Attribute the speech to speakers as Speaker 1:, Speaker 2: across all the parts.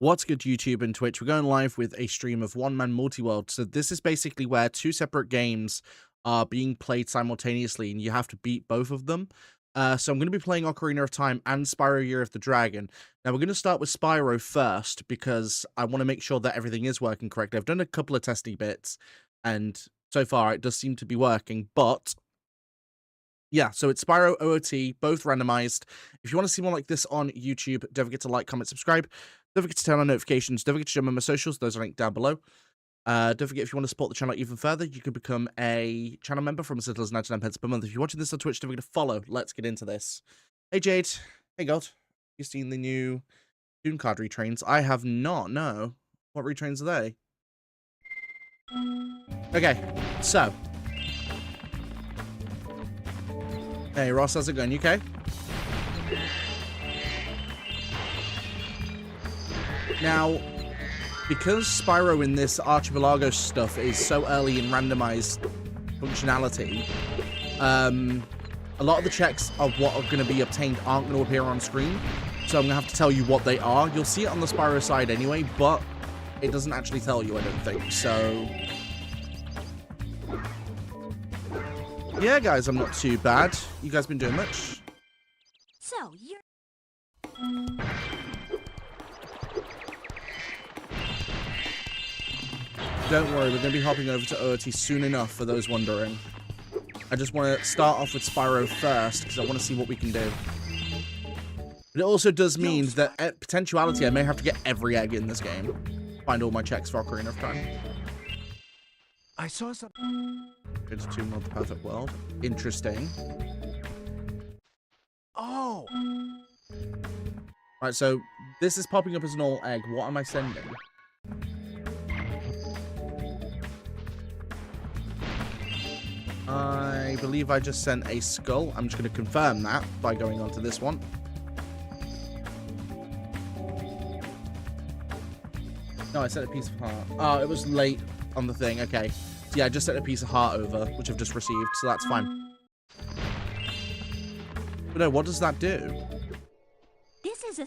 Speaker 1: What's good, YouTube and Twitch? We're going live with a stream of One Man Multiworld. So this is basically where two separate games are being played simultaneously, and you have to beat both of them. So I'm going to be playing Ocarina of Time and Spyro Year of the Dragon. Now we're going to start with Spyro first, because I want to make sure that everything is working correctly. I've done a couple of testy bits, and so far it does seem to be working, but... yeah, so it's Spyro, OOT, both randomized. If you want to see more like this on YouTube, don't forget to like, comment, subscribe. Don't forget to turn on notifications. Don't forget to join my socials. Those are linked down below. Don't forget, if you want to support the channel even further, you can become a channel member from as little as 99 pence per month. If you're watching this on Twitch, don't forget to follow. Let's get into this. Hey, Jade. Hey, God. You seen the new Toon Card retrains? I have not, no. What retrains are they? Okay, so... hey, Ross, how's it going? You okay? Now, because Spyro in this Archipelago stuff is so early in randomized functionality, a lot of the checks of what are going to be obtained aren't going to appear on screen, so I'm going to have to tell you what they are. You'll see it on the Spyro side anyway, but it doesn't actually tell you, I don't think, so... yeah, guys, I'm not too bad. You guys been doing much?
Speaker 2: So, you're...
Speaker 1: don't worry, we're going to be hopping over to OOT soon enough, for those wondering. I just want to start off with Spyro first, because I want to see what we can do. But it also does mean that, at potentiality, I may have to get every egg in this game. Find all my checks for Ocarina of Time.
Speaker 3: I saw some...
Speaker 1: it's to mod the perfect world. Interesting.
Speaker 3: Oh!
Speaker 1: Right, so this is popping up as an all egg. What am I sending? I believe I just sent a skull. I'm just going to confirm that by going on to this one. No, I sent a piece of heart. Oh, it was late on the thing. Okay. So yeah, I just sent a piece of heart over, which I've just received, so that's fine. But no, what does that do?
Speaker 2: This is a...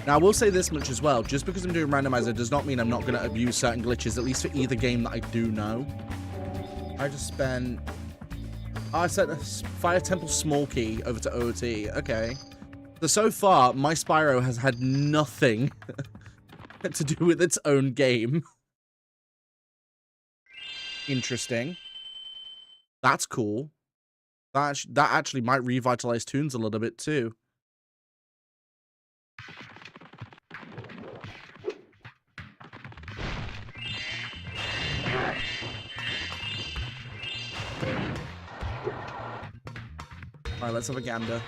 Speaker 1: now, I will say this much as well. Just because I'm doing randomizer does not mean I'm not going to abuse certain glitches, at least for either game that I do know. I just spent... oh, I sent a Fire Temple Small Key over to OOT. Okay. So far, my Spyro has had nothing to do with its own game. Interesting. That's cool. That actually might revitalize tunes a little bit too. Alright, let's have a gander.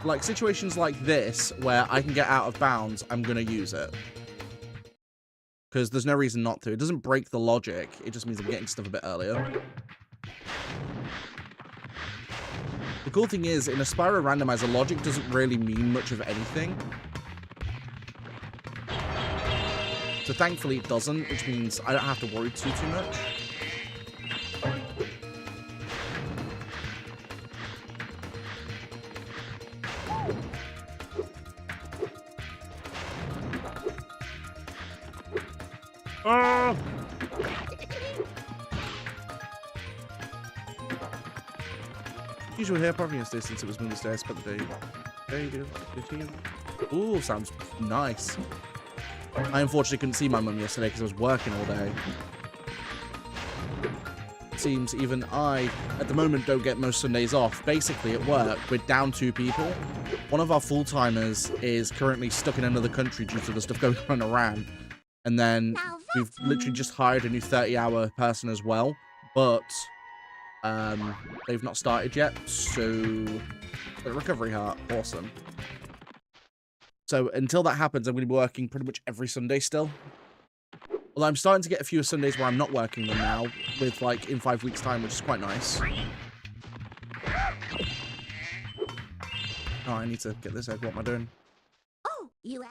Speaker 1: Like, situations like this, where I can get out of bounds, I'm gonna use it. Because there's no reason not to. It doesn't break the logic, it just means I'm getting stuff a bit earlier. The cool thing is, in a Spyro randomizer, logic doesn't really mean much of anything. So thankfully it doesn't, which means I don't have to worry too much. Usual hair probably yesterday since it was Mother's Day. I spent the day. There you go. Ooh, sounds nice. I unfortunately couldn't see my mum yesterday because I was working all day. It seems even I, at the moment, don't get most Sundays off. Basically, at work, we're down 2 people. One of our full-timers is currently stuck in another country due to the stuff going on in Iran. And then we've literally just hired a new 30-hour person as well. But they've not started yet. So, the recovery heart, awesome. So until that happens, I'm going to be working pretty much every Sunday still. Although I'm starting to get a few Sundays where I'm not working them now, with like in 5 weeks' time, which is quite nice. Oh, I need to get this egg. What am I doing?
Speaker 2: Oh, you.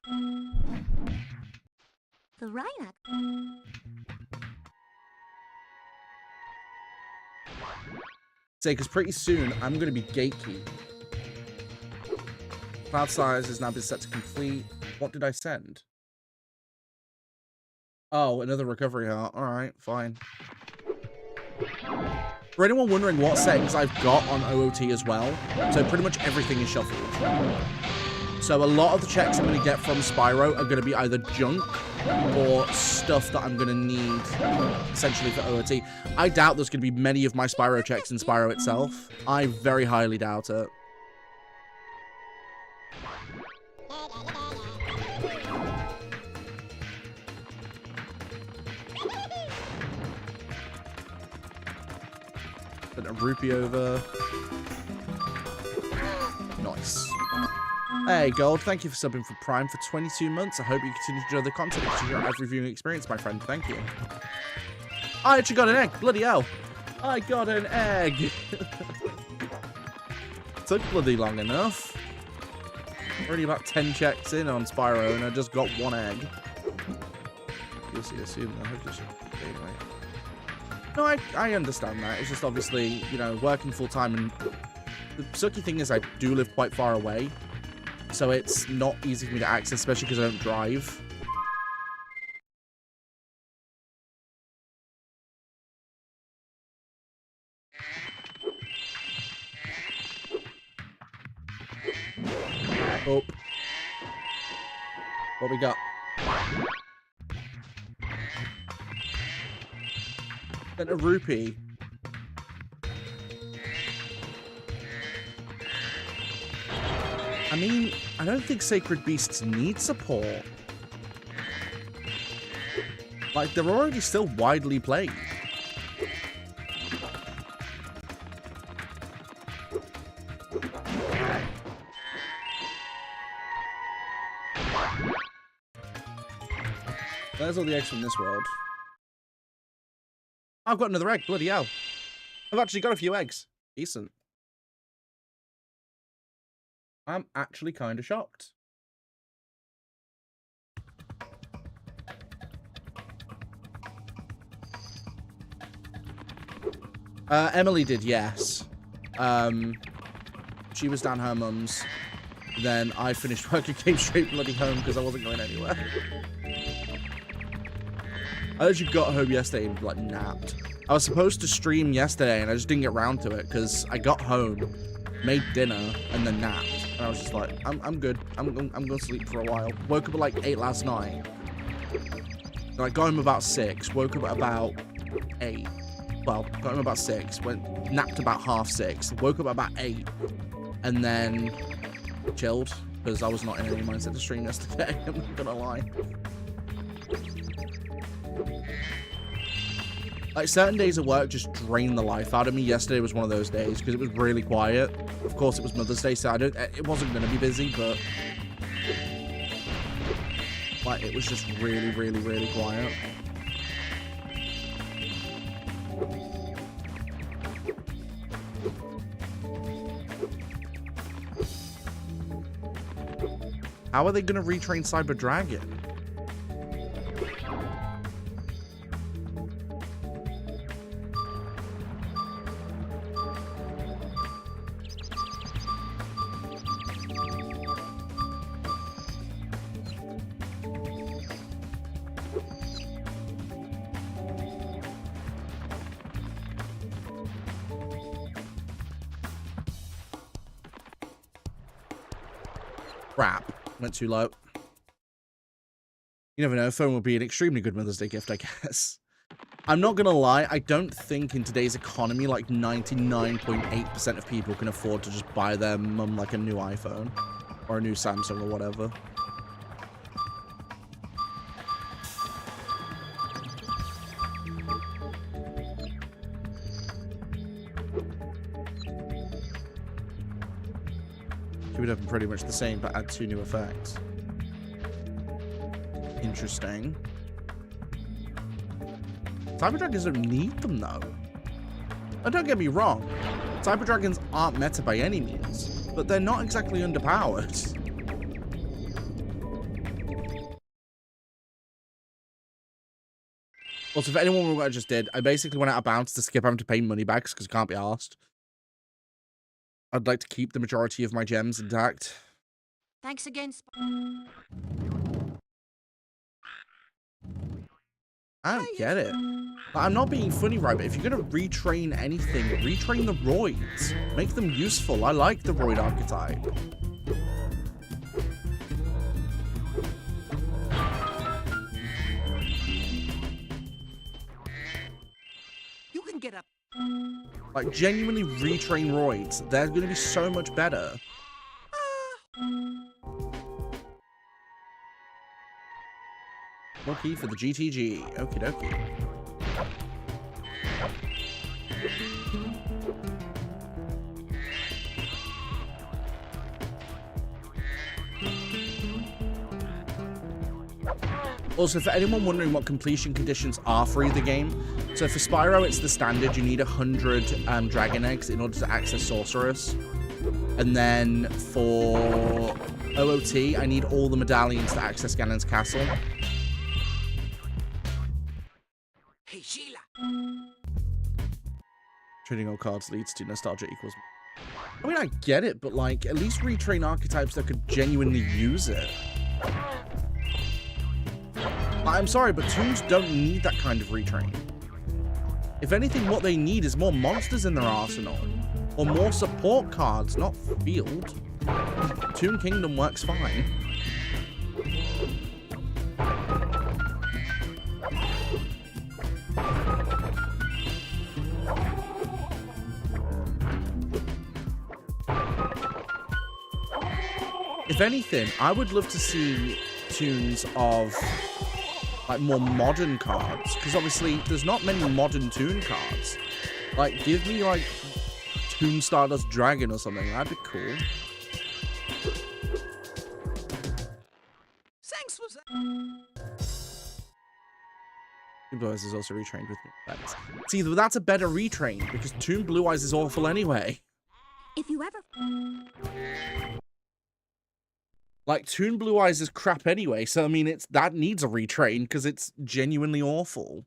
Speaker 2: The Rhinox.
Speaker 1: Say, because pretty soon I'm going to be gatekeep. Cloud size has now been set to complete. What did I send? Oh, another recovery heart. All right, fine. For anyone wondering what settings I've got on OOT as well, so pretty much everything is shuffled. So a lot of the checks I'm going to get from Spyro are going to be either junk or stuff that I'm going to need essentially for OOT. I doubt there's going to be many of my Spyro checks in Spyro itself. I very highly doubt it. Put a rupee over. Nice. Hey, Gold, thank you for subbing for Prime for 22 months. I hope you continue to enjoy the content. It's your live reviewing experience, my friend. Thank you. I actually got an egg. Bloody hell. I got an egg. Took bloody long enough. Already about 10 checks in on Spyro, and I just got one egg. You'll see soon. I hope this anyway. No, I understand that. It's just obviously, you know, working full time, and the sucky thing is I do live quite far away. So it's not easy for me to access, especially because I don't drive. Oh. What we got? And a rupee. I mean, I don't think Sacred Beasts need support. Like, they're already still widely played. There's all the eggs from this world. I've got another egg, bloody hell. I've actually got a few eggs. Decent. I'm actually kind of shocked. Emily did, yes. She was down her mum's. Then I finished work and came straight bloody home because I wasn't going anywhere. I actually got home yesterday and like napped. I was supposed to stream yesterday and I just didn't get around to it because I got home, made dinner, and then napped. And I was just like, I'm good. I'm going to sleep for a while. Woke up at like 8 last night. So I got home about 6. Woke up at about 8. Well, got home about 6. Napped about 6:30. Woke up at about 8. And then chilled because I was not in any mindset to stream yesterday. I'm not gonna lie. Like, certain days of work just drain the life out of me. Yesterday was one of those days because it was really quiet. Of course, it was Mother's Day, so it wasn't going to be busy, but like, it was just really, really, really quiet. How are they going to retrain Cyber Dragon? Crap. Went too low. You never know, phone will be an extremely good Mother's Day gift, I guess. I'm not gonna lie, I don't think in today's economy, like 99.8% of people can afford to just buy their mum like a new iPhone or a new Samsung or whatever. She would have been pretty much the same, but add 2 new effects. Interesting. Cyber Dragons don't need them, though. Now, don't get me wrong. Cyber Dragons aren't meta by any means. but they're not exactly underpowered. Also, if anyone wondering what I just did, I basically went out of bounds to skip having to pay money back because I can't be asked. I'd like to keep the majority of my gems intact.
Speaker 2: Thanks again,
Speaker 1: I don't get it. Like, I'm not being funny, right? But if you're going to retrain anything, retrain the roids. Make them useful. I like the roid archetype.
Speaker 3: You can get up.
Speaker 1: Like, genuinely retrain roids. They're going to be so much better. More key for the GTG. Okie dokie. Also, for anyone wondering what completion conditions are for either game, so for Spyro, it's the standard. You need 100 dragon eggs in order to access Sorceress. And then for OOT, I need all the medallions to access Ganon's castle.
Speaker 3: Hey, Sheila.
Speaker 1: Trading all cards leads to nostalgia equals... I mean, I get it, but, like, at least retrain archetypes that could genuinely use it. I'm sorry, but toons don't need that kind of retrain. If anything, what they need is more monsters in their arsenal. Or more support cards, not field. Toon Kingdom works fine. If anything, I would love to see toons of like more modern cards, because obviously there's not many modern toon cards. Like, give me like Toon Stardust Dragon or something. That'd be cool.
Speaker 3: Thanks for that.
Speaker 1: Toon Blue Eyes is also retrained with new effects. See, that's a better retrain because Toon Blue Eyes is awful anyway.
Speaker 2: If you ever...
Speaker 1: Like, Toon Blue Eyes is crap anyway, so I mean, that needs a retrain because it's genuinely awful.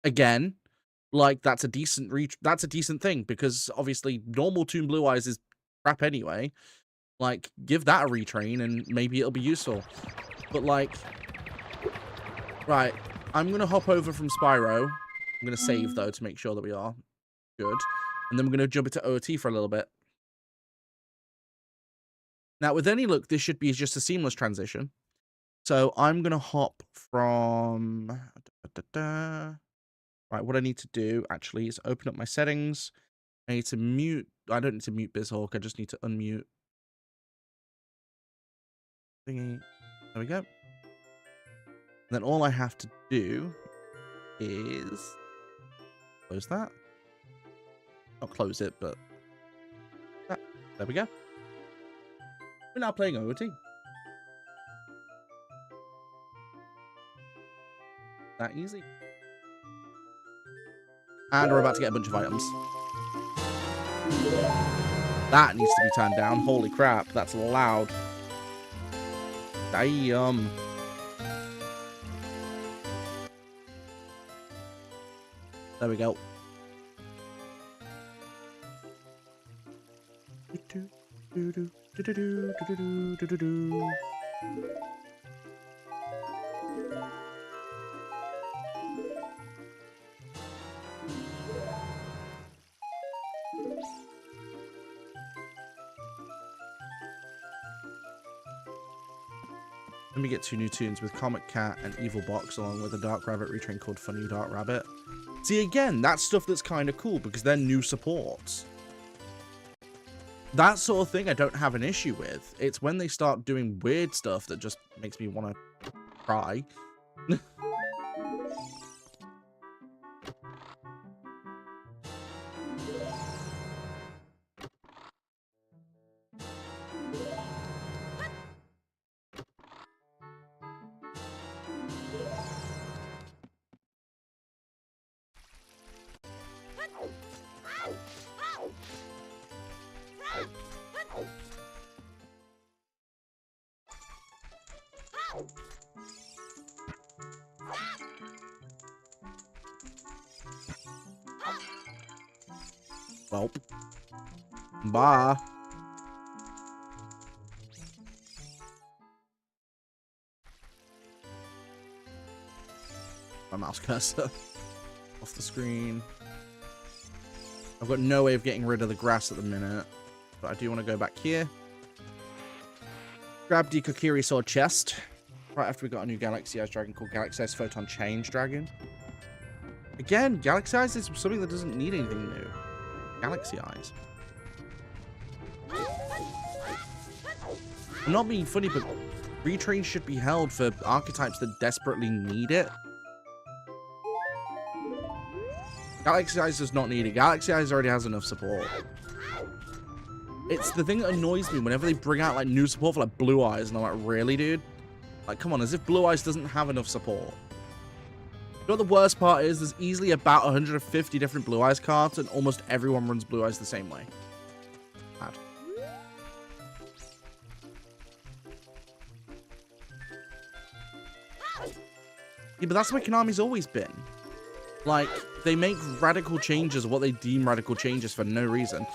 Speaker 1: Again, like, that's a decent thing because obviously normal Toon Blue Eyes is crap anyway. Like, give that a retrain and maybe it'll be useful. But like, right, I'm gonna hop over from Spyro. I'm gonna save though to make sure that we are good. And then we're going to jump into OT for a little bit. Now, with any luck, this should be just a seamless transition. So I'm going to hop from... Right, what I need to do, actually, is open up my settings. I need to mute... I don't need to mute BizHawk. I just need to unmute. Thingy. There we go. And then all I have to do is... close that. Not close it, but there we go. We're now playing OOT. That easy. And we're about to get a bunch of items. That needs to be turned down. Holy crap, that's loud. Damn. There we go. Let me get 2 new tunes with Comic Cat and Evil Box, along with a Dark Rabbit retrain called Funny Dark Rabbit. See, again, that's stuff that's kind of cool because they're new supports. That sort of thing I don't have an issue with. It's when they start doing weird stuff that just makes me want to cry. Well, bye. My mouse cursor off the screen. I've got no way of getting rid of the grass at the minute, but I do want to go back here. Grab the Kokiri Sword chest. Right after we got a new Galaxy Eyes dragon called Galaxy Eyes Photon Change Dragon. Again, Galaxy Eyes is something that doesn't need anything new. Galaxy Eyes. I'm not being funny, but retrain should be held for archetypes that desperately need it. Galaxy Eyes does not need it. Galaxy Eyes already has enough support. It's the thing that annoys me whenever they bring out like new support for like Blue Eyes, and I'm like, really, dude? Like, come on, as if Blue Eyes doesn't have enough support. You know what the worst part is? There's easily about 150 different Blue Eyes cards, and almost everyone runs Blue Eyes the same way. Bad. Yeah, but that's the way Konami's always been. Like, they make radical changes, what they deem radical changes for no reason.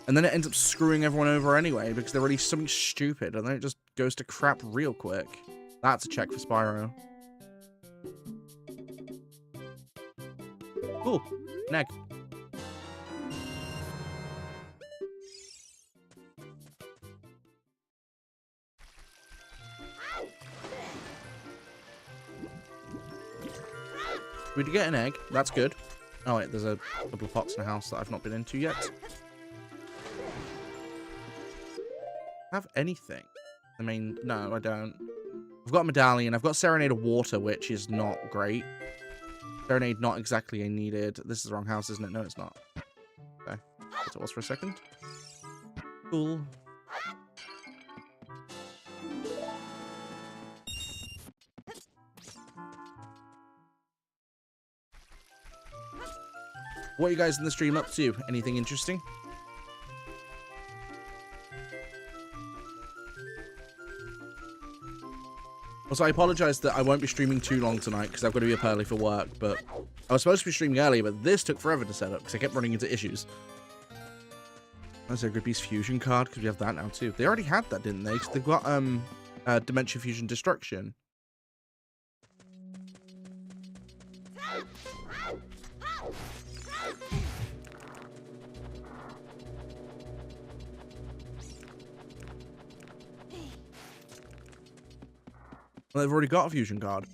Speaker 1: And then it ends up screwing everyone over anyway, because they release something stupid, and then it just goes to crap real quick. That's a check for Spyro. Cool. An egg. We did get an egg. That's good. Oh, wait, there's a couple of pots in the house that I've not been into yet. Have anything? I mean, no, I don't. I've got a medallion. I've got Serenade of Water, which is not great. Serenade, not exactly a needed. This is the wrong house, isn't it? No, it's not. Okay. That's what it was for a second. Cool. What are you guys in the stream up to? Anything interesting? Also, I apologize that I won't be streaming too long tonight because I've got to be up early for work, but I was supposed to be streaming earlier, but this took forever to set up because I kept running into issues. That's a Good Beast Fusion card because we have that now too. They already had that, didn't they? Because they've got Dimension Fusion Destruction. Well, they've already got a fusion card.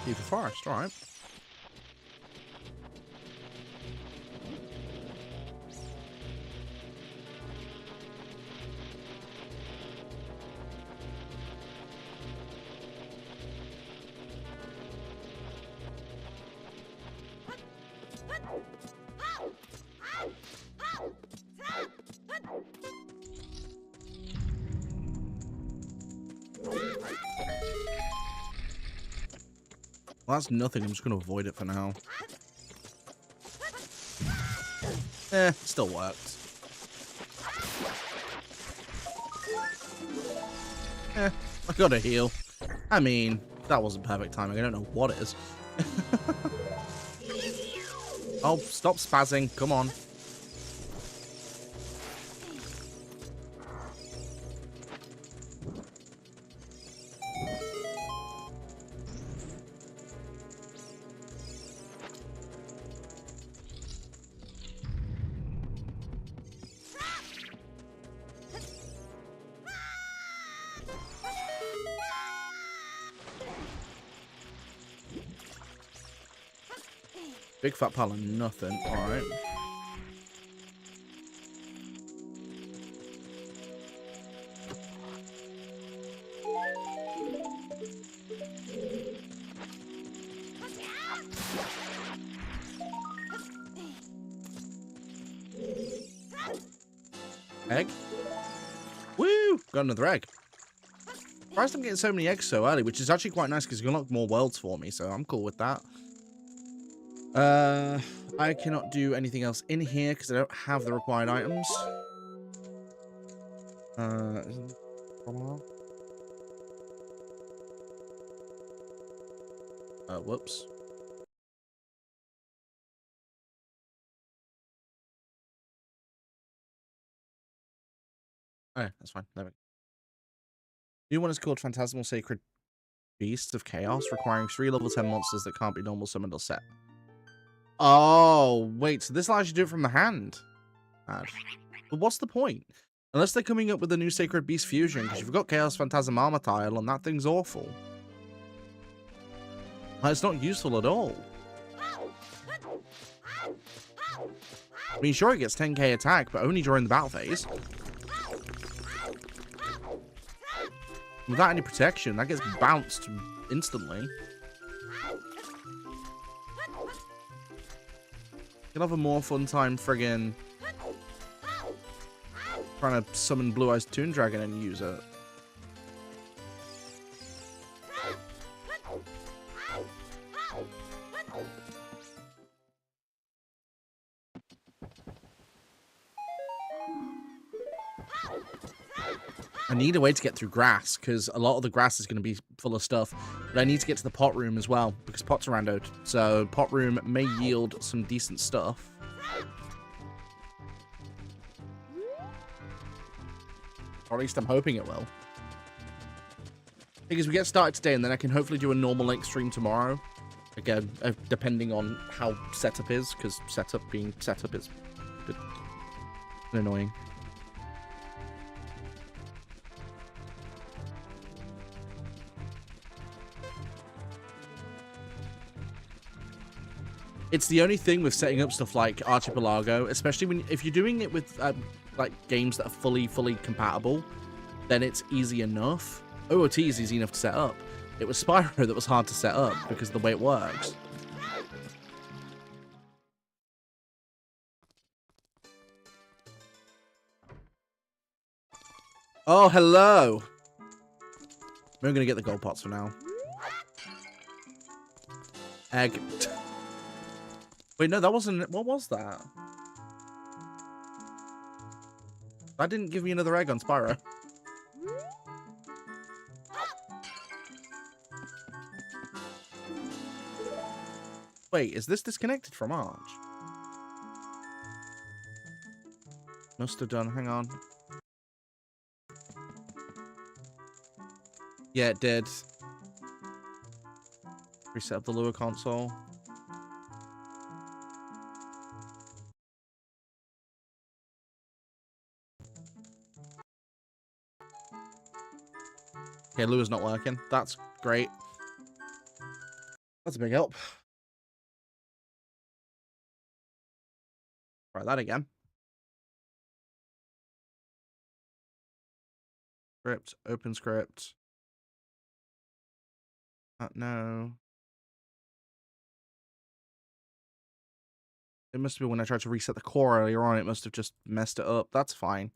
Speaker 1: Key for Forest, alright. Well, that's nothing. I'm just going to avoid it for now. Still works. I gotta heal. I mean, that wasn't perfect timing. I don't know what it is. Oh, stop spazzing. Come on. Big fat pile of nothing. Alright. Egg? Woo! Got another egg. Surprised I'm getting so many eggs so early, which is actually quite nice because you can unlock more worlds for me, so I'm cool with that. I cannot do anything else in here because I don't have the required items. Isn't... Whoops. Oh, that's fine. There we go. New one is called Phantasmal Sacred Beasts of Chaos, requiring 3 level 10 monsters that can't be normal summoned or set. Oh, wait, so this allows you to do it from the hand. But what's the point? Unless they're coming up with a new Sacred Beast fusion, because you've got Chaos Phantasm Armor tile, and that thing's awful. Like, it's not useful at all. I mean, sure, it gets 10k attack, but only during the battle phase. Without any protection, that gets bounced instantly. You'll have a more fun time friggin' trying to summon Blue Eyes Toon Dragon and use it. I need a way to get through grass, because a lot of the grass is going to be full of stuff. But I need to get to the pot room as well, because pots are randoed. So pot room may yield some decent stuff. Or at least I'm hoping it will. Because we get started today, and then I can hopefully do a normal length stream tomorrow. Again, depending on how setup is, because being setup is a bit annoying. It's the only thing with setting up stuff like Archipelago, especially if you're doing it with like games that are fully compatible, then it's easy enough. OOT is easy enough to set up. It was Spyro that was hard to set up because of the way it works. Oh, hello. We're gonna get the gold pots for now. Egg. Wait, no, that wasn't... What was that? That didn't give me another egg on Spyro. Wait, is this disconnected from Arch? Must have done. Hang on. Yeah, it did. Reset up the Lua console. Okay, Lua's not working. That's great. That's a big help. Try that again. Script, open script. No. It must be when I tried to reset the core earlier on, it must have just messed it up. That's fine.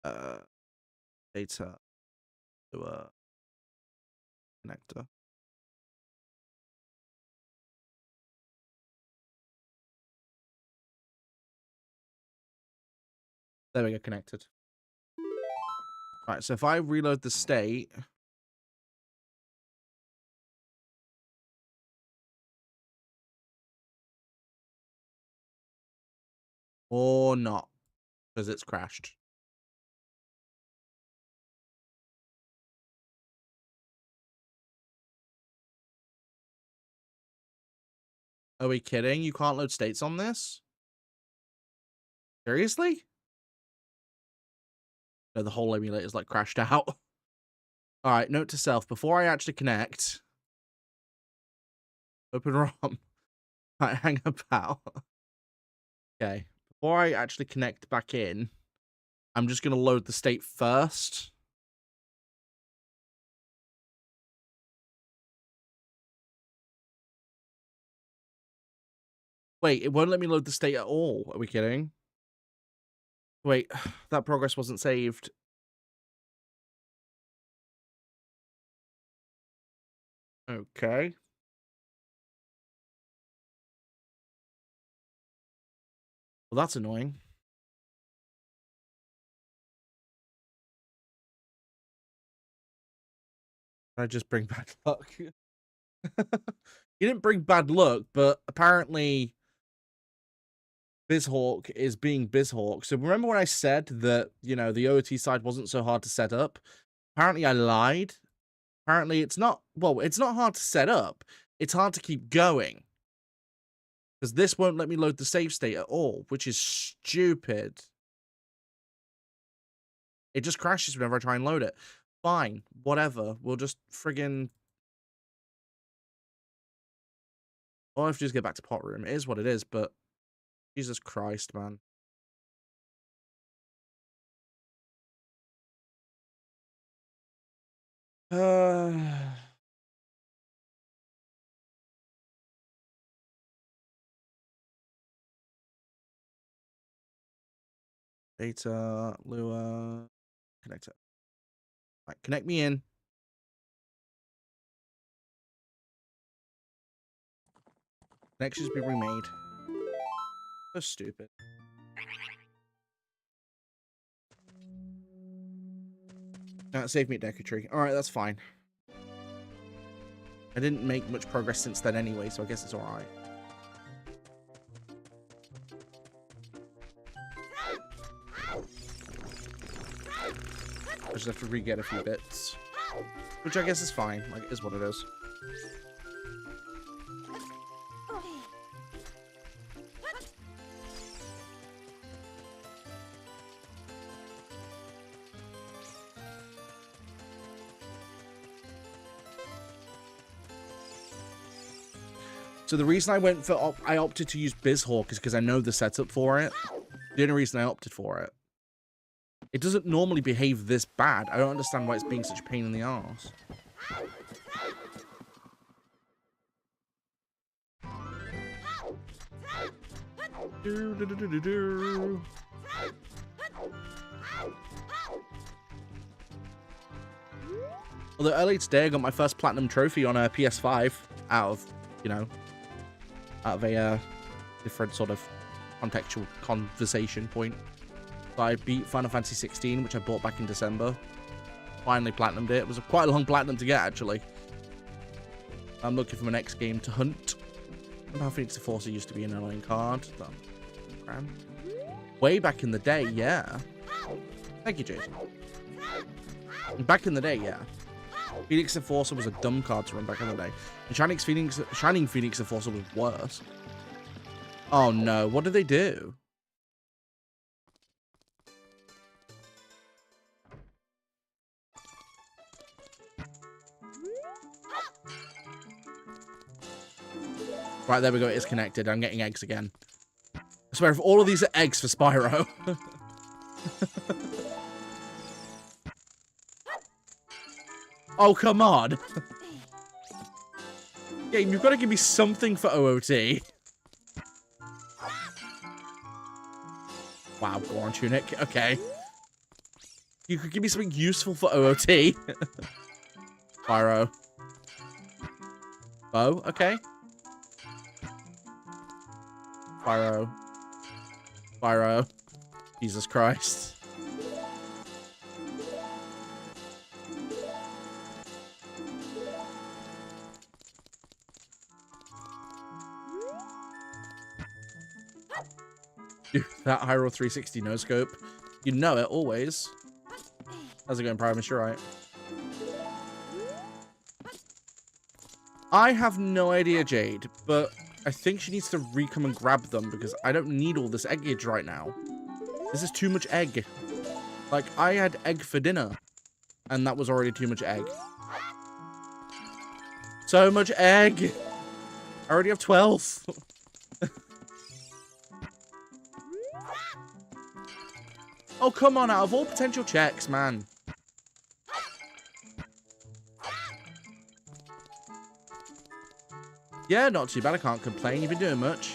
Speaker 1: Data to a connector. There we go, connected. Right, so if I reload the state... Or not, because it's crashed. Are we kidding? You can't load states on this? Seriously? No, the whole emulator's like crashed out. Alright, note to self, before I actually connect... Open ROM. Right, hang about. Okay. Before I actually connect back in, I'm just going to load the state first. Wait, it won't let me load the state at all. Are we kidding? Wait, that progress wasn't saved. Okay. Well, that's annoying. I just bring back luck. He didn't bring bad luck, but apparently BizHawk is being BizHawk. So remember when I said that, you know, the OOT side wasn't so hard to set up? Apparently I lied. Apparently it's not, well, it's not hard to set up. It's hard to keep going. Because this won't let me load the save state at all, which is stupid. It just crashes whenever I try and load it. Fine, whatever. We'll just friggin'... I'll have to just get back to pot room. It is what it is, but... Jesus Christ, man. Data, Lua, connector. Right, connect me in. Connections be remade. So stupid. Save me at Decatry. Alright, that's fine. I didn't make much progress since then anyway, so I guess it's alright. I just have to re-get a few bits. Which I guess is fine. Like, it is what it is. So the reason I went for I opted to use BizHawk is because I know the setup for it. The only reason I opted for it. It doesn't normally behave this bad. I don't understand why it's being such a pain in the arse. Although earlier today I got my first platinum trophy on a PS5 out of, you know, out of a different sort of contextual conversation point. So I beat Final Fantasy 16, which I bought back in December. Finally platinumed it. It was quite a long platinum to get, actually. I'm looking for my next game to hunt. How Phoenix Force used to be an annoying card. Way back in the day, yeah. Thank you, Jason. Back in the day, yeah. Phoenix Enforcer was a dumb card to run back in the day. And Shining Phoenix Enforcer was worse. Oh no, what did they do? Right, there we go. It is connected. I'm getting eggs again. I swear, if all of these are eggs for Spyro. Oh, come on. Game, you've got to give me something for OOT. Wow, Goron Tunic. Okay. You could give me something useful for OOT. Spyro. Bow, okay. Spyro. Spyro. Jesus Christ. Dude, that Hyrule 360 no-scope. You know it, always. How's it going, Primus? You're right. I have no idea, Jade, but I think she needs to re-come and grab them because I don't need all this eggage right now. This is too much egg. Like, I had egg for dinner, and that was already too much egg. So much egg! I already have 12. Oh, come on, out of all potential checks, man. Yeah, not too bad. I can't complain. You've been doing much.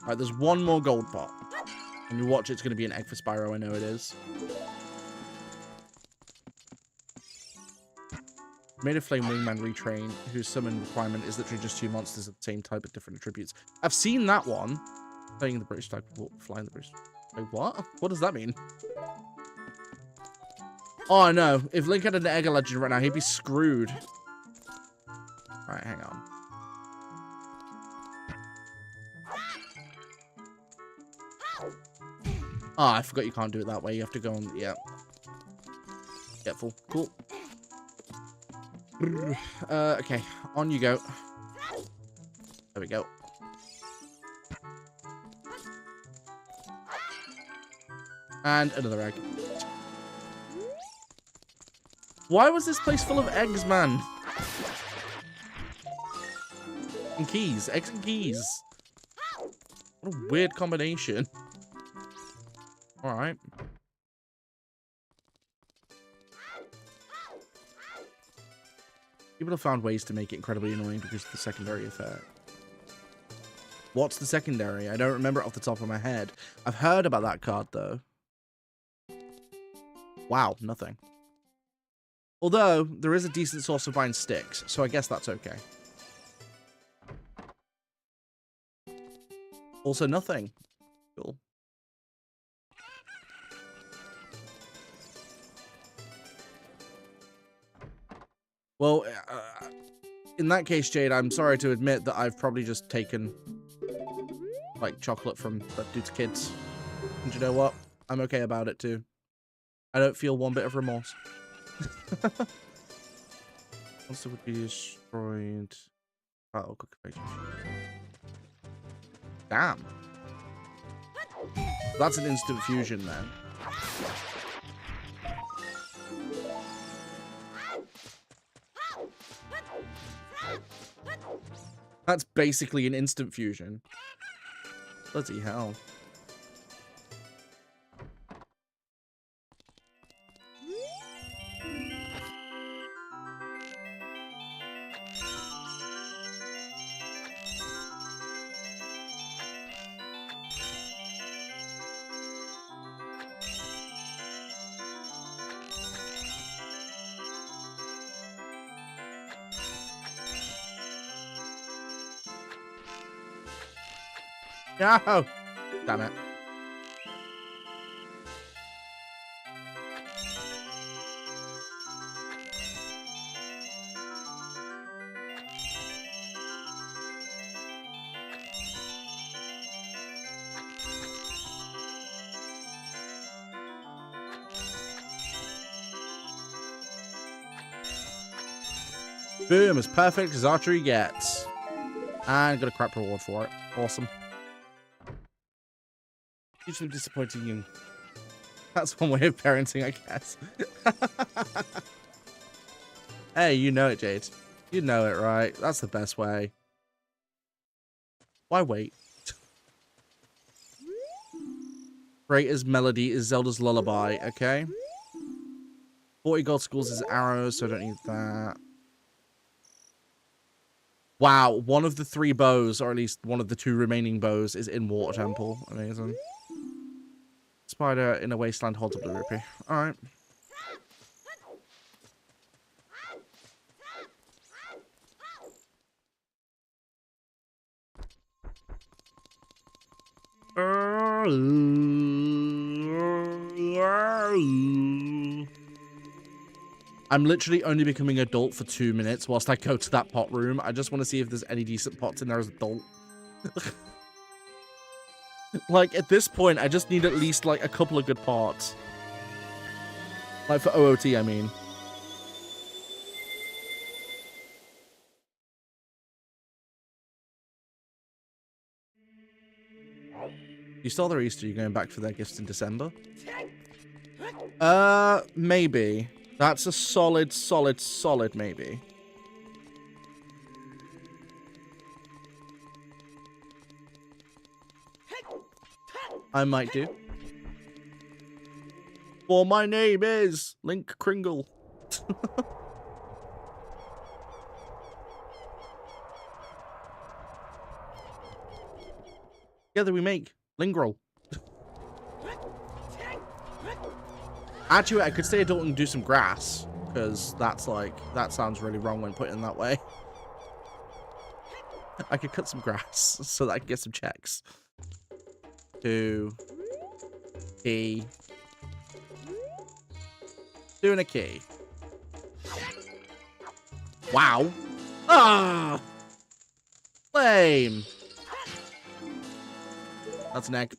Speaker 1: Alright, there's one more gold pot. And you watch, it's going to be an egg for Spyro. I know it is. Made a Flame Wingman retrain, whose summon requirement is literally just 2 monsters of the same type but different attributes. I've seen that one. Playing the British flag, flying the British. Wait, what? What does that mean? Oh, no. If Link had an egg legend right now, he'd be screwed. Alright, hang on. Oh, I forgot you can't do it that way. You have to go on... Yeah. Careful. Cool. Okay. On you go. There we go. And another egg. Why was this place full of eggs, man? And keys. Eggs and keys. What a weird combination. Alright. People have found ways to make it incredibly annoying because of the secondary effect. What's the secondary? I don't remember it off the top of my head. I've heard about that card, though. Wow, nothing. Although, there is a decent source of buying sticks, so I guess that's okay. Also, nothing. Cool. Well, in that case, Jade, I'm sorry to admit that I've probably just taken, like, chocolate from that dude's kids. And you know what? I'm okay about it, too. I don't feel one bit of remorse. Monster would be destroyed. Oh, damn. That's an instant fusion, then. That's basically an instant fusion. Bloody hell. No! Damn it. Boom, as perfect as archery gets. And got a crap reward for it. Awesome. Hugely disappointing you. That's one way of parenting, I guess. Hey, you know it, Jade. You know it, right? That's the best way. Why wait? Greatest melody is Zelda's Lullaby, okay? 40 gold schools is arrows, so I don't need that. Wow, one of the 3 bows, or at least one of the 2 remaining bows, is in Water Temple. Amazing. Spider in a wasteland holds a blue rupee. Alright. I'm literally only becoming adult for 2 minutes whilst I go to that pot room. I just want to see if there's any decent pots in there as adult. Like, at this point, I just need at least, like, a couple of good pots. Like, for OOT, I mean. You stole their Easter, you're going back for their gifts in December? Maybe. That's a solid maybe. I might do. For my name is Link Kringle. Together we make Lingroll. Actually, I could stay adult and do some grass, because that's like, that sounds really wrong when put in that way. I could cut some grass so that I can get some checks. 2 P Doing a key. Wow. Ah! Lame. That's an egg.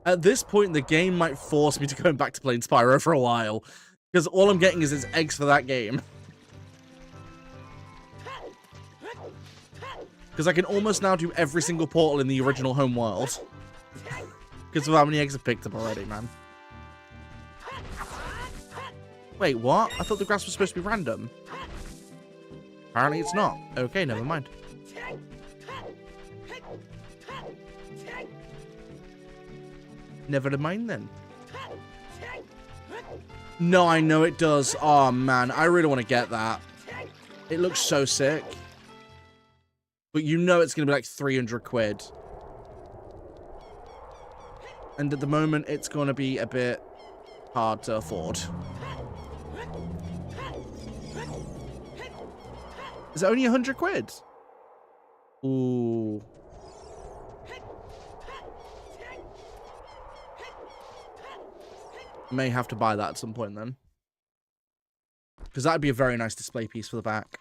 Speaker 1: At this point, the game might force me to go back to playing Spyro for a while. Because all I'm getting is eggs for that game. Because I can almost now do every single portal in the original home world. Because of how many eggs I've picked up already, man. Wait, what? I thought the grass was supposed to be random. Apparently it's not. Okay, never mind. Never mind then. No, I know it does. Oh, man. I really want to get that. It looks so sick. But you know it's going to be like 300 quid. And at the moment, it's going to be a bit hard to afford. Is it only 100 quid? Ooh. May have to buy that at some point then. Because that'd be a very nice display piece for the back.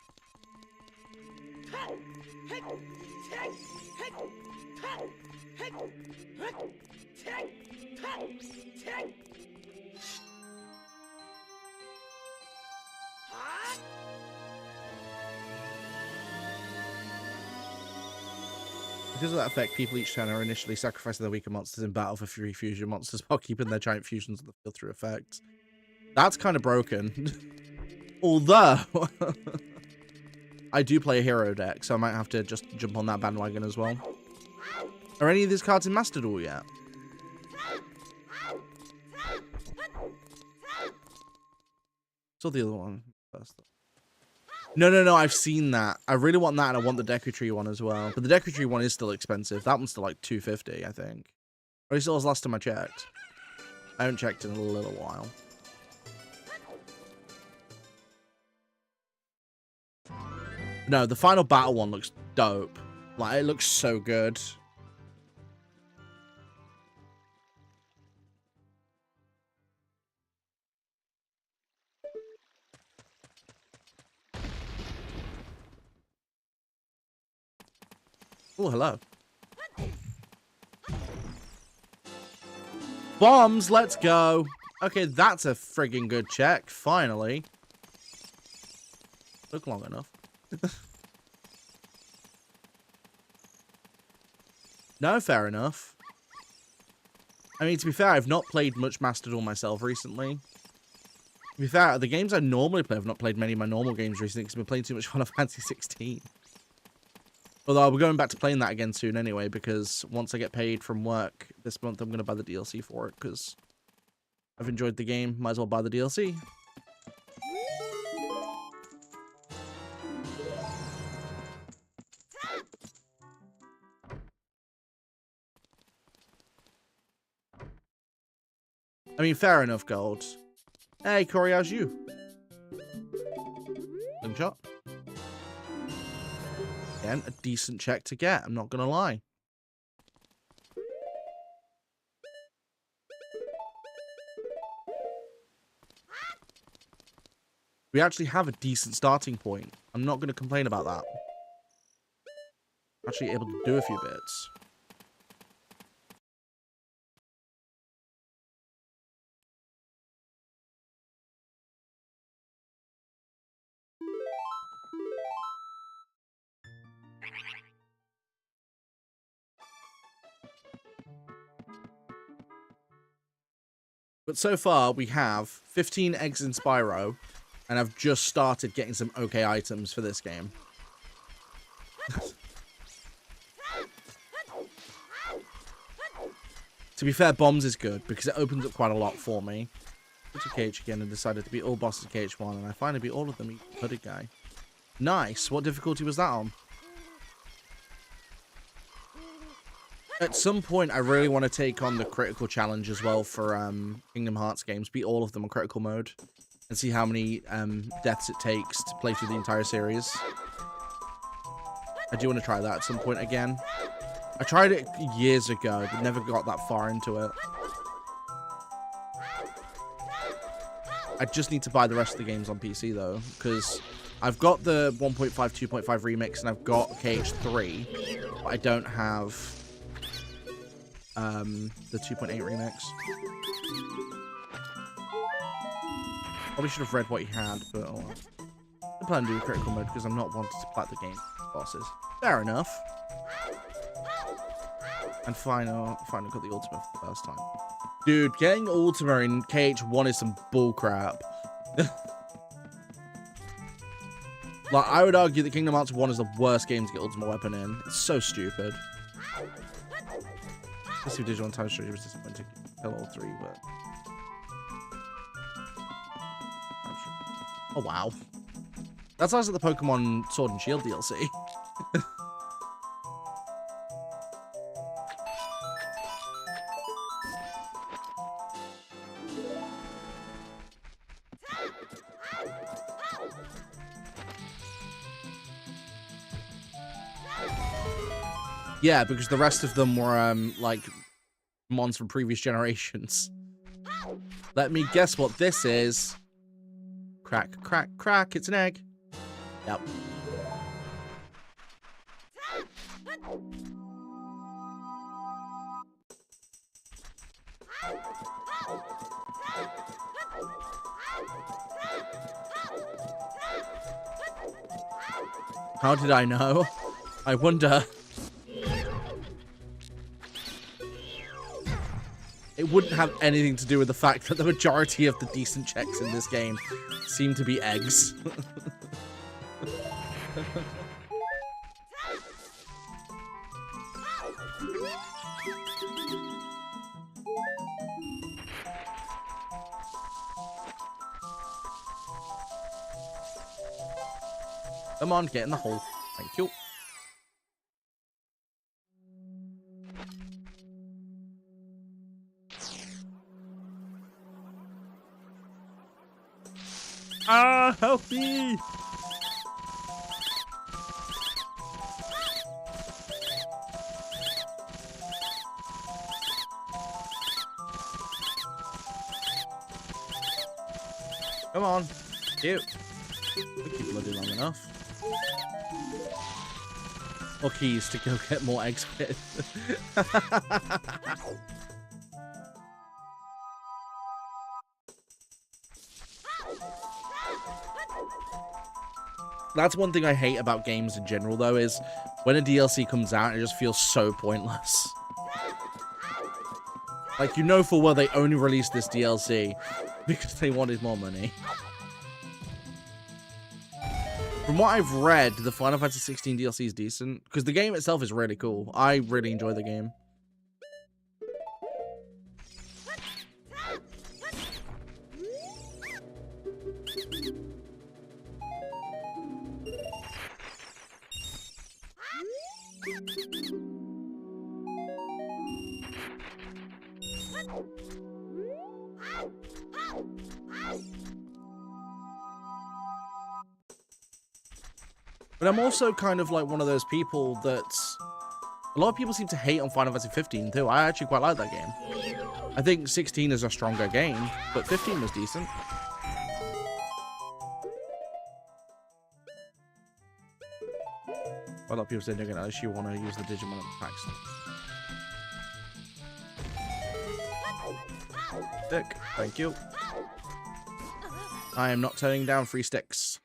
Speaker 1: Because of that effect, people each turn are initially sacrificing their weaker monsters in battle for free fusion monsters while keeping their giant fusions on the field through effect. That's kind of broken. Although, I do play a hero deck, so I might have to just jump on that bandwagon as well. Are any of these cards in Master Duel yet? Saw the other one first. No, I've seen that. I really want that, and I want the Deku Tree one as well. But the Deku Tree one is still expensive. That one's still like $250, I think. Or it still was last time I checked. I haven't checked in a little while. No, the final battle one looks dope. Like, it looks so good. Oh, hello. Bombs, let's go. Okay, that's a friggin' good check, finally. Took long enough. No, fair enough. I mean, to be fair, I've not played much Master Duel myself recently. To be fair, the games I normally play, I've not played many of my normal games recently because I've been playing too much Final Fantasy 16. Although I'll be going back to playing that again soon anyway, because once I get paid from work this month, I'm going to buy the DLC for it, because I've enjoyed the game. Might as well buy the DLC. I mean, fair enough, Gold. Hey, Corey, how's you? Slingshot. Again, a decent check to get, I'm not gonna lie. We actually have a decent starting point. I'm not gonna complain about that. Actually able to do a few bits. But so far, we have 15 eggs in Spyro, and I've just started getting some okay items for this game. To be fair, bombs is good, because it opens up quite a lot for me. Went to KH again and decided to beat all bosses at KH1, and I finally beat all of them, hooded guy. Nice. What difficulty was that on? At some point, I really want to take on the critical challenge as well for Kingdom Hearts games. Beat all of them on critical mode. And see how many deaths it takes to play through the entire series. I do want to try that at some point again. I tried it years ago, but never got that far into it. I just need to buy the rest of the games on PC, though, because I've got the 1.5, 2.5 remix, and I've got KH3, but I don't have the 2.8 remix. Probably should have read what he had, but oh well. I plan to do critical mode because I'm not wanting to plat the game bosses. Fair enough. And final got the ultimate for the first time. Dude, getting Ultima in KH1 is some bullcrap. Like, I would argue that Kingdom Hearts 1 is the worst game to get Ultimate Weapon in. It's so stupid. Let's see if Digital and Time Strategy was disappointing. Kill all 3, but... Oh, wow. That sounds like the Pokemon Sword and Shield DLC. Yeah, because the rest of them were, like, mons from previous generations. Let me guess what this is. Crack, crack, crack. It's an egg. Yep. How did I know? I wonder. It wouldn't have anything to do with the fact that the majority of the decent checks in this game seem to be eggs. Come on, get in the hole. Thank you. Ah, help me! Come on. Cute. We keep bloody long enough. Or keys to go get more eggs with. That's one thing I hate about games in general, though, is when a DLC comes out, it just feels so pointless. Like, you know full well they only released this DLC because they wanted more money. From what I've read, the Final Fantasy 16 DLC is decent, because the game itself is really cool. I really enjoy the game. But I'm also kind of like one of those people that a lot of people seem to hate on Final Fantasy 15 too. I actually quite like that game. I think 16 is a stronger game, but 15 was decent. A lot of people say they're gonna actually want to use the Digimon attacks. Stick, thank you. I am not turning down free sticks.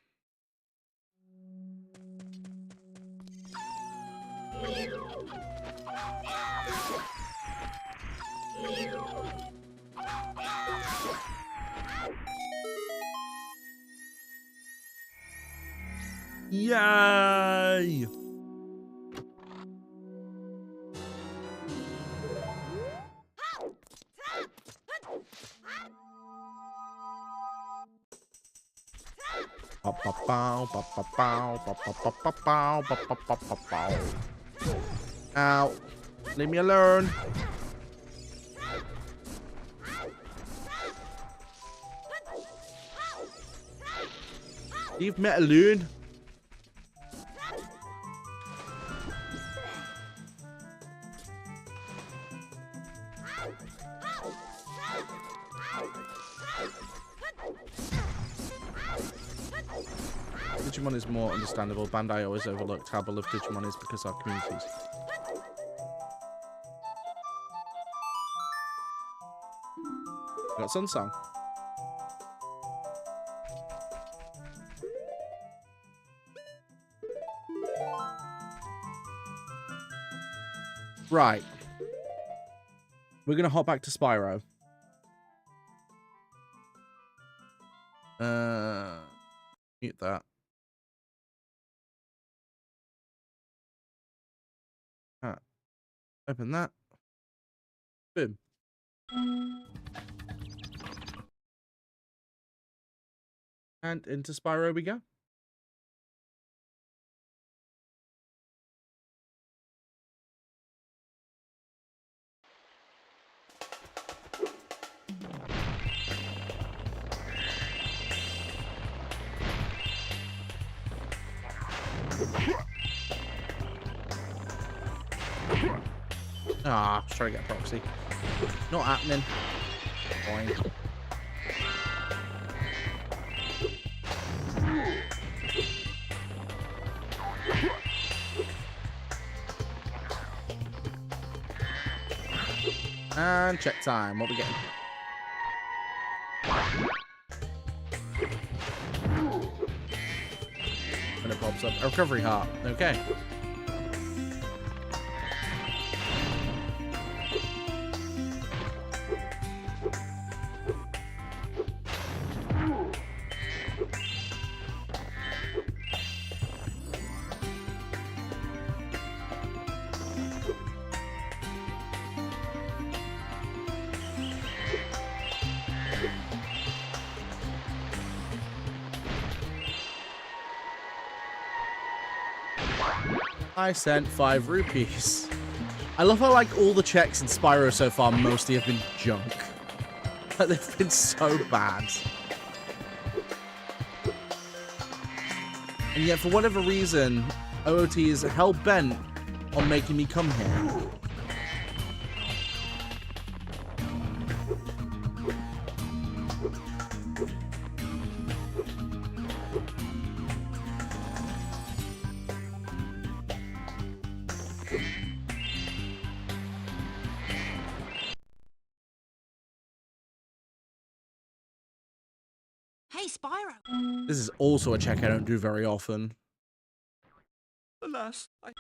Speaker 1: Yay! Ow. Leave me alone. Leave me alone. Digimon is more understandable. Bandai always overlooked how beloved Digimon is because our communities. We got Sun Song. Right. We're gonna hop back to Spyro. Mute that. Open that. Boom. And into Spyro we go. Ah, let's try to get a proxy. Not happening. Boing. And check time. What we getting? And it pops up. A recovery heart. Okay. I sent 5 rupees. I love how, like, all the checks in Spyro so far mostly have been junk. Like, they've been so bad. And yet, for whatever reason, OOT is hell-bent on making me come here.
Speaker 2: Hey, Spyro.
Speaker 1: This is also a check I don't do very often.
Speaker 3: Alas, I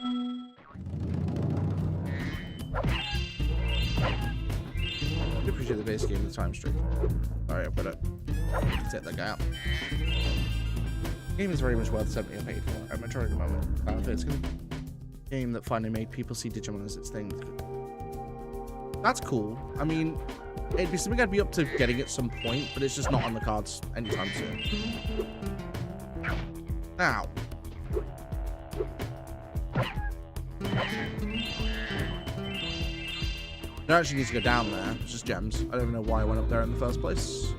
Speaker 1: I appreciate the base game of the time stream. Alright, I've got to set that guy up. The game is very much worth 70 I paid for. I'm enjoying the moment. It's a game that finally made people see Digimon as its thing. That's cool. I mean, it'd be something I'd be up to getting at some point, but it's just not on the cards anytime soon. Now. I don't actually need to go down there. It's just gems. I don't even know why I went up there in the first place.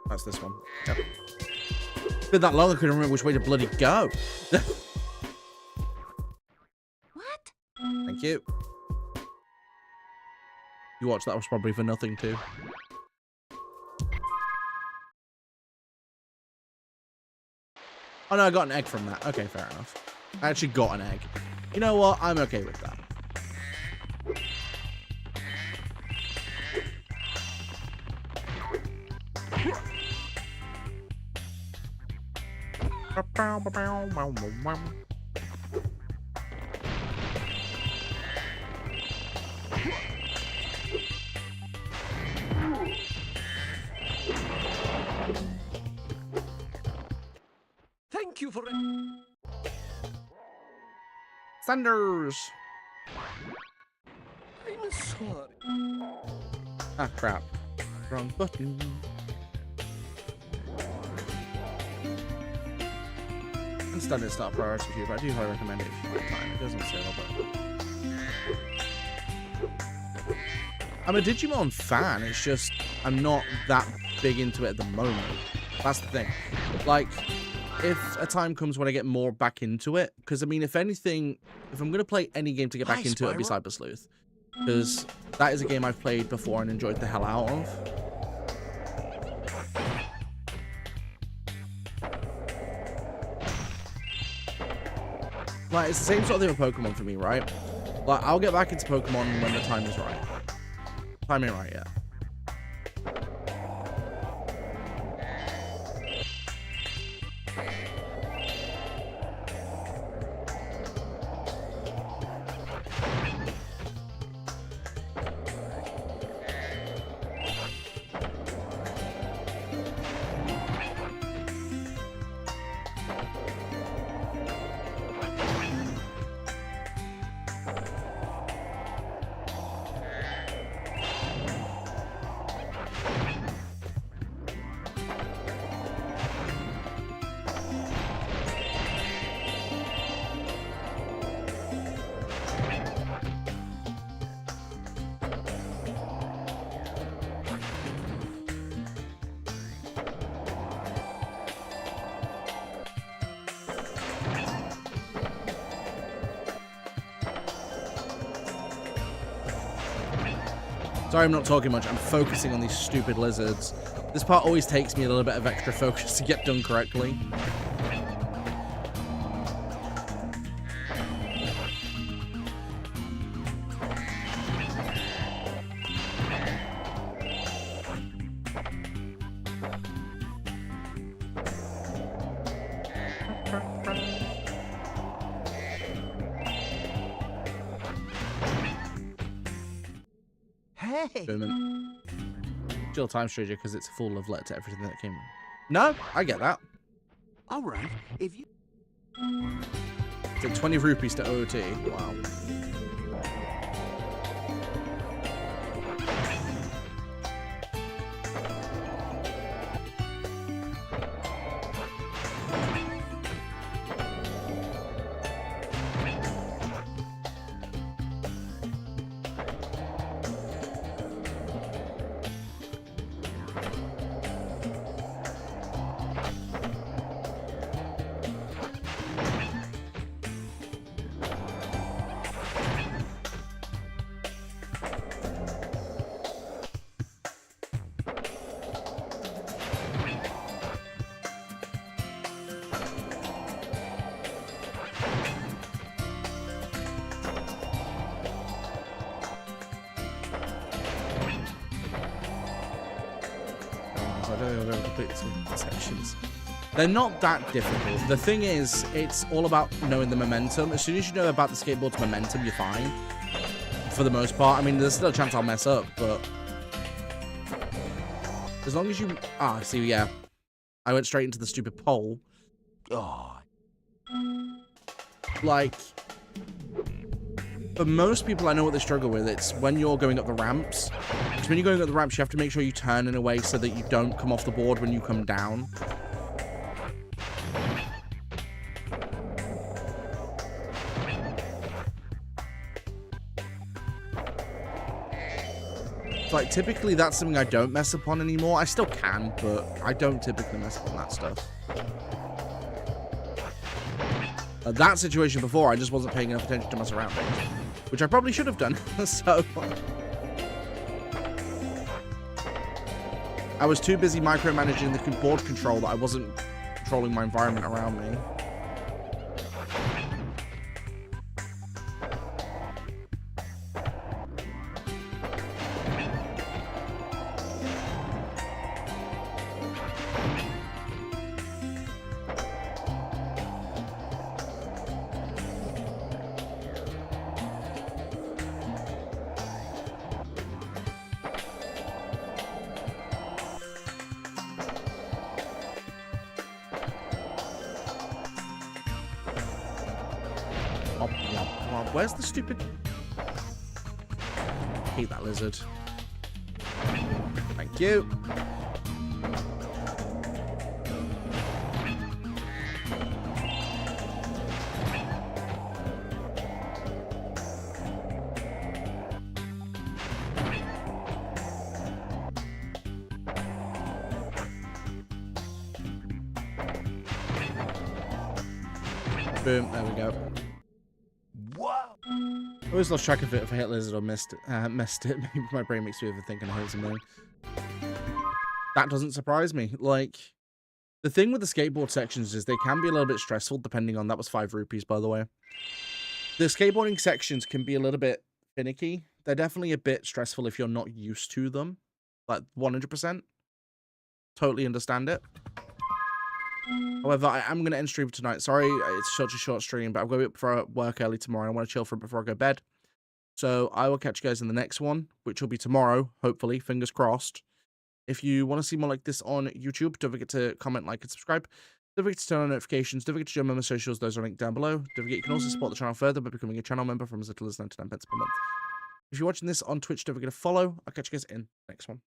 Speaker 1: That's this one. Yep. It's been that long I couldn't remember which way to bloody go.
Speaker 2: What?
Speaker 1: Thank you. You watched that was probably for nothing too. Oh no, I got an egg from that. Okay, fair enough. I actually got an egg. You know what? I'm okay with that.
Speaker 3: Thank you for it.
Speaker 1: Thunders.
Speaker 3: I'm sorry.
Speaker 1: Ah, crap. Wrong button. Instead, it's not a priority for you, but I do highly recommend it if you have time. It doesn't say but I'm a Digimon fan. It's just I'm not that big into it at the moment. That's the thing. Like, if a time comes when I get more back into it, because I mean, if anything, if I'm gonna play any game to get back into it, it'll be Cyber Sleuth, because that is a game I've played before and enjoyed the hell out of. Like, it's the same sort of thing with Pokemon for me, right? Like, I'll get back into Pokemon when the time is right. Time ain't right yet. Sorry, I'm not talking much. I'm focusing on these stupid lizards. This part always takes me a little bit of extra focus to get done correctly.
Speaker 3: Hey.
Speaker 1: Still time stranger because it's a full love letter to everything that came. No, I get that.
Speaker 3: All right. If you.
Speaker 1: It's like 20 rupees to OT. Wow. Sections. They're not that difficult. The thing is, it's all about knowing the momentum. As soon as you know about the skateboard's momentum, you're fine. For the most part. I mean, there's still a chance I'll mess up, but as long as you... Ah, see, yeah. I went straight into the stupid pole.
Speaker 3: Oh.
Speaker 1: Like, for most people, I know what they struggle with. It's when you're going up the ramps. Because when you're going up the ramps, you have to make sure you turn in a way so that you don't come off the board when you come down. Like, typically, that's something I don't mess up on anymore. I still can, but I don't typically mess up on that stuff. That situation before, I just wasn't paying enough attention to my surroundings, which I probably should have done. So I was too busy micromanaging the board control that I wasn't controlling my environment around me. Where's the stupid... hate that lizard. Thank you. Boom, there we go.
Speaker 3: Whoa!
Speaker 1: I always lost track of it if I hit lizard or missed it. Maybe my brain makes me overthink and I hit something. That doesn't surprise me. Like, the thing with the skateboard sections is they can be a little bit stressful depending on... That was 5 rupees, by the way. The skateboarding sections can be a little bit finicky. They're definitely a bit stressful if you're not used to them. Like, 100%. Totally understand it. However, I am going to end stream for tonight. Sorry, it's such a short stream, but I'm going to be up for work early tomorrow. I want to chill for it before I go to bed. So I will catch you guys in the next one, which will be tomorrow, hopefully. Fingers crossed. If you want to see more like this on YouTube, don't forget to comment, like, and subscribe. Don't forget to turn on notifications. Don't forget to join my socials. Those are linked down below. Don't forget you can also support the channel further by becoming a channel member from as little as 99 pence per month. If you're watching this on Twitch, don't forget to follow. I'll catch you guys in the next one.